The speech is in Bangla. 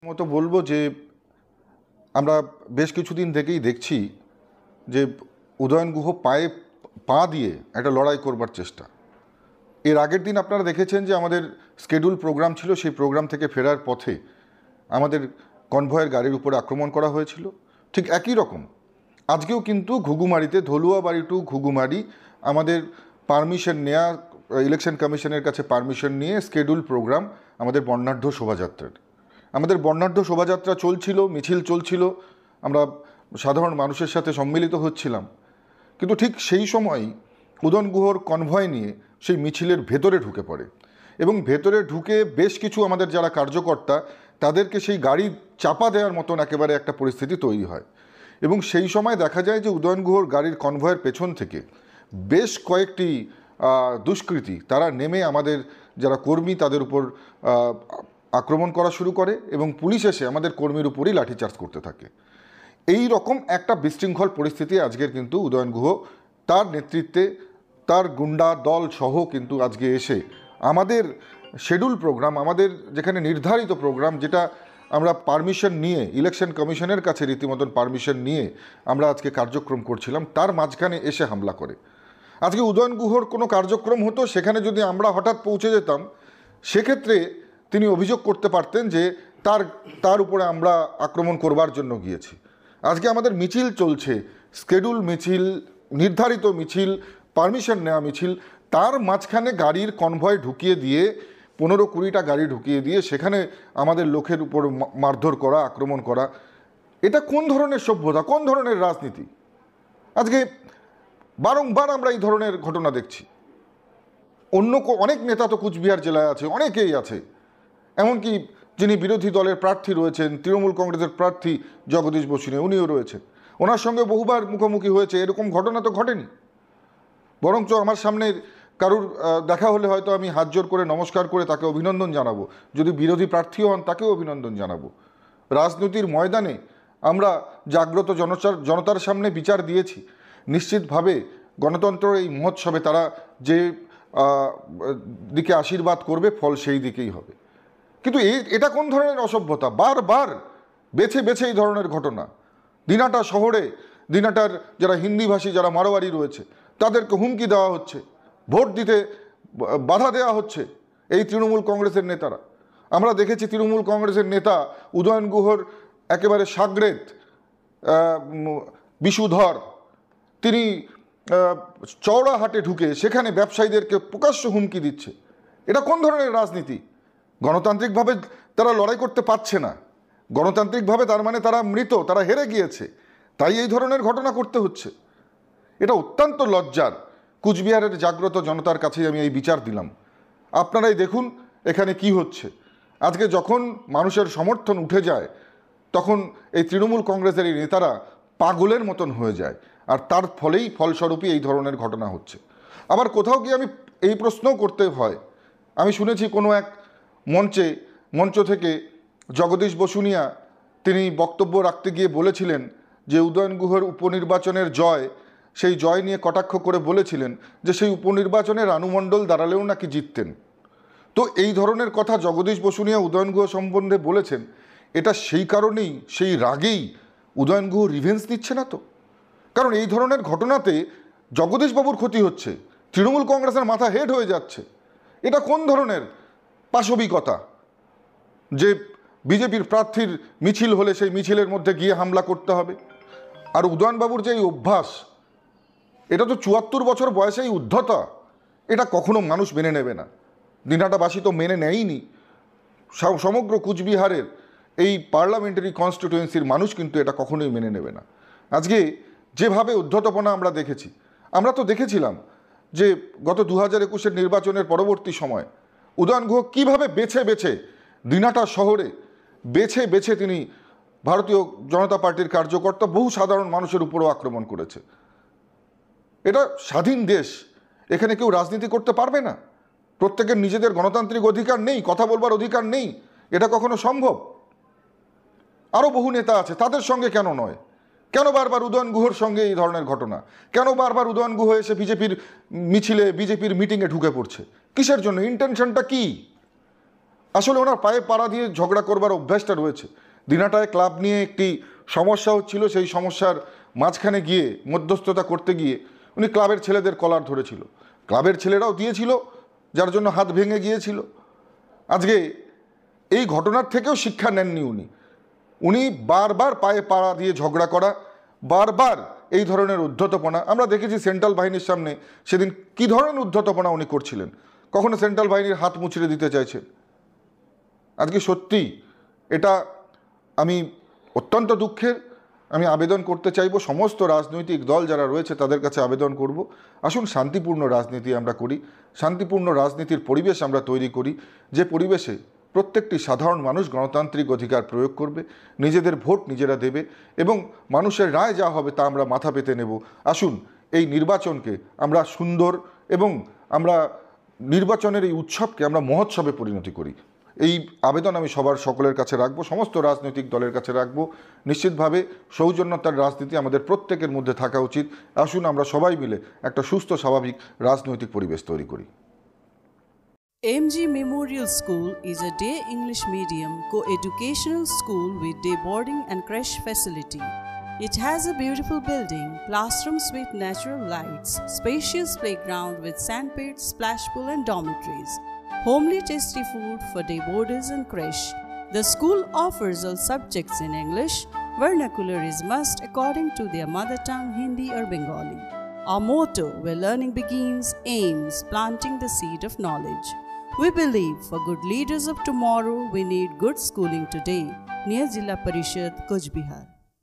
মতো বলবো যে আমরা বেশ কিছুদিন থেকেই দেখছি যে উদয়ন গুহ পায়ে পা দিয়ে একটা লড়াই করবার চেষ্টা। এর আগের দিন আপনারা দেখেছেন যে আমাদের স্কেডিউল প্রোগ্রাম ছিল, সেই প্রোগ্রাম থেকে ফেরার পথে আমাদের কনভয়ের গাড়ির উপরে আক্রমণ করা হয়েছিল। ঠিক একই রকম আজকেও কিন্তু ঘুঘুমারিতে, ধলুয়াবাড়ি টু ঘুঘুমারি আমাদের পারমিশন নেওয়া, ইলেকশন কমিশনের কাছে পারমিশন নিয়ে স্কেডিউল প্রোগ্রাম আমাদের বর্ণাঢ্য শোভাযাত্রার। আমাদের বর্ণাঢ্য শোভাযাত্রা চলছিল, মিছিল চলছিল, আমরা সাধারণ মানুষের সাথে সম্মিলিত হচ্ছিলাম। কিন্তু ঠিক সেই সময়ই উদয়ন গুহর কনভয় নিয়ে সেই মিছিলের ভেতরে ঢুকে পড়ে এবং ভেতরে ঢুকে বেশ কিছু আমাদের যারা কার্যকর্তা তাদেরকে সেই গাড়ি চাপা দেওয়ার মতন একেবারে একটা পরিস্থিতি তৈরি হয়। এবং সেই সময় দেখা যায় যে উদয়ন গুহর গাড়ির কনভয়ের পেছন থেকে বেশ কয়েকটি দুষ্কৃতী তারা নেমে আমাদের যারা কর্মী তাদের উপর আক্রমণ করা শুরু করে এবং পুলিশ এসে আমাদের কর্মীর উপরই লাঠিচার্জ করতে থাকে। এই রকম একটা বিশৃঙ্খল পরিস্থিতি আজকের কিন্তু উদয়ন গুহ তার নেতৃত্বে তার গুন্ডা দল সহ কিন্তু আজকে এসে আমাদের শেডিউল প্রোগ্রাম, আমাদের যেখানে নির্ধারিত প্রোগ্রাম, যেটা আমরা পারমিশন নিয়ে ইলেকশন কমিশনের কাছে রীতিমতন পারমিশন নিয়ে আমরা আজকে কার্যক্রম করছিলাম, তার মাঝখানে এসে হামলা করে। আজকে উদয়ন গুহর কোনো কার্যক্রম হতো, সেখানে যদি আমরা হঠাৎ পৌঁছে যেতাম সেক্ষেত্রে তিনি অভিযোগ করতে পারতেন যে তার উপরে আমরা আক্রমণ করবার জন্য গিয়েছি। আজকে আমাদের মিছিল চলছে, স্কেডিউল মিছিল, নির্ধারিত মিছিল, পারমিশন নেওয়া মিছিল, তার মাঝখানে গাড়ির কনভয় ঢুকিয়ে দিয়ে 15-20টা গাড়ি ঢুকিয়ে দিয়ে সেখানে আমাদের লোকের উপর মারধর করা, আক্রমণ করা, এটা কোন ধরনের সভ্যতা, কোন ধরনের রাজনীতি? আজকে বারংবার আমরা এই ধরনের ঘটনা দেখছি। অনেক নেতা তো কুচবিহার জেলায় আছে, অনেকেই আছে, এমনকি যিনি বিরোধী দলের প্রার্থী রয়েছেন, তৃণমূল কংগ্রেসের প্রার্থী জগদীশ বসুনিয়া, উনিও রয়েছেন, ওনার সঙ্গে বহুবার মুখোমুখি হয়েছে। এরকম ঘটনা তো ঘটেনি, বরঞ্চ আমার সামনে কারুর দেখা হলে হয়তো আমি হাত জোর করে নমস্কার করে তাকে অভিনন্দন জানাবো, যদি বিরোধী প্রার্থীও হন তাকেও অভিনন্দন জানাবো। রাজনীতির ময়দানে আমরা জাগ্রত জনতার সামনে বিচার দিয়েছি। নিশ্চিতভাবে গণতন্ত্রের এই মহোৎসবে তারা যে দিকে আশীর্বাদ করবে, ফল সেই দিকেই হবে। কিন্তু এটা কোন ধরনের অসভ্যতা? বারবার বেছে বেছে এই ধরনের ঘটনা। দিনাটা শহরে, দিনাটার যারা হিন্দিভাষী, যারা মারোয়ারি রয়েছে, তাদেরকে হুমকি দেওয়া হচ্ছে, ভোট দিতে বাধা দেওয়া হচ্ছে এই তৃণমূল কংগ্রেসের নেতারা। আমরা দেখেছি তৃণমূল কংগ্রেসের নেতা উদয়ন গুহর একেবারে সাগরেদ বিশুধর, তিনি চওড়াহাটে ঢুকে সেখানে ব্যবসায়ীদেরকে প্রকাশ্য হুমকি দিচ্ছে। এটা কোন ধরনের রাজনীতি? গণতান্ত্রিকভাবে তারা লড়াই করতে পারছে না, গণতান্ত্রিকভাবে তার মানে তারা মৃত, তারা হেরে গিয়েছে, তাই এই ধরনের ঘটনা করতে হচ্ছে। এটা অত্যন্ত লজ্জার। কুচবিহারের জাগ্রত জনতার কাছেই আমি এই বিচার দিলাম। আপনারাই দেখুন এখানে কি হচ্ছে। আজকে যখন মানুষের সমর্থন উঠে যায় তখন এই তৃণমূল কংগ্রেসের এই নেতারা পাগলের মতন হয়ে যায়, আর তার ফলস্বরূপই এই ধরনের ঘটনা হচ্ছে। আবার কোথাও গিয়ে আমি এই প্রশ্নও করতে হয়, আমি শুনেছি কোনো এক মঞ্চ থেকে জগদীশ বসুনিয়া তিনি বক্তব্য রাখতে গিয়ে বলেছিলেন যে উদয়ন গুহর উপনির্বাচনের জয়, সেই জয় নিয়ে কটাক্ষ করে বলেছিলেন যে সেই উপনির্বাচনে রানু মণ্ডল দাঁড়ালেও নাকি জিততেন। তো এই ধরনের কথা জগদীশ বসুনিয়া উদয়ন গুহ সম্বন্ধে বলেছেন, এটা সেই কারণেই, সেই রাগেই উদয়ন গুহ রিভেঞ্জ নিচ্ছে না তো? কারণ এই ধরনের ঘটনাতে জগদীশবাবুর ক্ষতি হচ্ছে, তৃণমূল কংগ্রেসের মাথা হেড হয়ে যাচ্ছে। এটা কোন ধরনের পাশবিকতা যে বিজেপির প্রার্থীর মিছিল হলে সেই মিছিলের মধ্যে গিয়ে হামলা করতে হবে? আর উদয়নবাবুর যে এই অভ্যাস, এটা তো 74 বছর বয়সে এই উদ্ধতা, এটা কখনো মানুষ মেনে নেবে না। দিনাটাবাসী তো মেনে নেয়নি, সমগ্র কুচবিহারের এই পার্লামেন্টারি কনস্টিটিউয়েন্সির মানুষ কিন্তু এটা কখনোই মেনে নেবে না। আজকে যেভাবে উদ্ধতপনা আমরা দেখেছি, আমরা তো দেখেছিলাম যে গত 2021-এর নির্বাচনের পরবর্তী সময় উদয়ন গুহ কীভাবে বেছে বেছে দিনাটা শহরে বেছে বেছে তিনি ভারতীয় জনতা পার্টির কার্যকর্তা, বহু সাধারণ মানুষের উপরও আক্রমণ করেছে। এটা স্বাধীন দেশ, এখানে কেউ রাজনীতি করতে পারবে না? প্রত্যেকের নিজেদের গণতান্ত্রিক অধিকার নেই, কথা বলবার অধিকার নেই? এটা কখনো সম্ভব? আরও বহু নেতা আছে, তাদের সঙ্গে কেন নয়? কেন বারবার উদয়ন গুহর সঙ্গে এই ধরনের ঘটনা? কেন বারবার উদয়ন গুহ এসে বিজেপির মিছিলে, বিজেপির মিটিংয়ে ঢুকে পড়ছে? কিসের জন্য? ইন্টেনশনটা কি? আসলে ওনার পায়ে পাড়া দিয়ে ঝগড়া করবার অভ্যাসটা রয়েছে। দিনাটায় ক্লাব নিয়ে একটি সমস্যা হচ্ছিল, সেই সমস্যার মাঝখানে গিয়ে মধ্যস্থতা করতে গিয়ে উনি ক্লাবের ছেলেদের কলার ধরেছিল, ক্লাবের ছেলেরাও দিয়েছিল, যার জন্য হাত ভেঙে গিয়েছিল। আজকে এই ঘটনার থেকেও শিক্ষা নেননি উনি বারবার পায়ে পাড়া দিয়ে ঝগড়া করা, বারবার এই ধরনের উদ্ধতপনা আমরা দেখেছি সেন্ট্রাল বাহিনীর সামনে সেদিন কী ধরনের উদ্ধতপনা উনি করছিলেন। কখনো সেন্ট্রাল বাহিনীর হাত মুচড়ে দিতে চাইছেন। আজকে সত্যি এটা আমি অত্যন্ত দুঃখের। আমি আবেদন করতে চাইব সমস্ত রাজনৈতিক দল যারা রয়েছে তাদের কাছে আবেদন করব, আসুন শান্তিপূর্ণ রাজনীতি আমরা করি, শান্তিপূর্ণ রাজনীতির পরিবেশ আমরা তৈরি করি, যে পরিবেশে প্রত্যেকটি সাধারণ মানুষ গণতান্ত্রিক অধিকার প্রয়োগ করবে, নিজেদের ভোট নিজেরা দেবে এবং মানুষের রায় যা হবে তা আমরা মাথা পেতে নেব। আসুন এই নির্বাচনকে আমরা সুন্দর এবং আমরা নির্বাচনের এই উৎসবকে আমরা মহোৎসবে পরিণতি করি। এই আবেদন আমি সকলের কাছে রাখবো, সমস্ত রাজনৈতিক দলের কাছে রাখবো। নিশ্চিতভাবে সৌজন্যতার রাজনীতি আমাদের প্রত্যেকের মধ্যে থাকা উচিত। আসুন আমরা সবাই মিলে একটা সুস্থ স্বাভাবিক রাজনৈতিক পরিবেশ তৈরি করি। AMG Memorial School is a day English medium co-educational school with day boarding and creche facility. It has a beautiful building, classrooms with natural lights, spacious playground with sandpit, splash pool and dormitories, homely tasty food for day boarders and creche. The school offers all subjects in English. Vernacular is must according to their mother tongue Hindi or Bengali. Our motto, where learning begins, aims planting the seed of knowledge. We believe for good leaders of tomorrow, we need good schooling today. Near Jilla Parishad, Kuch Bihar.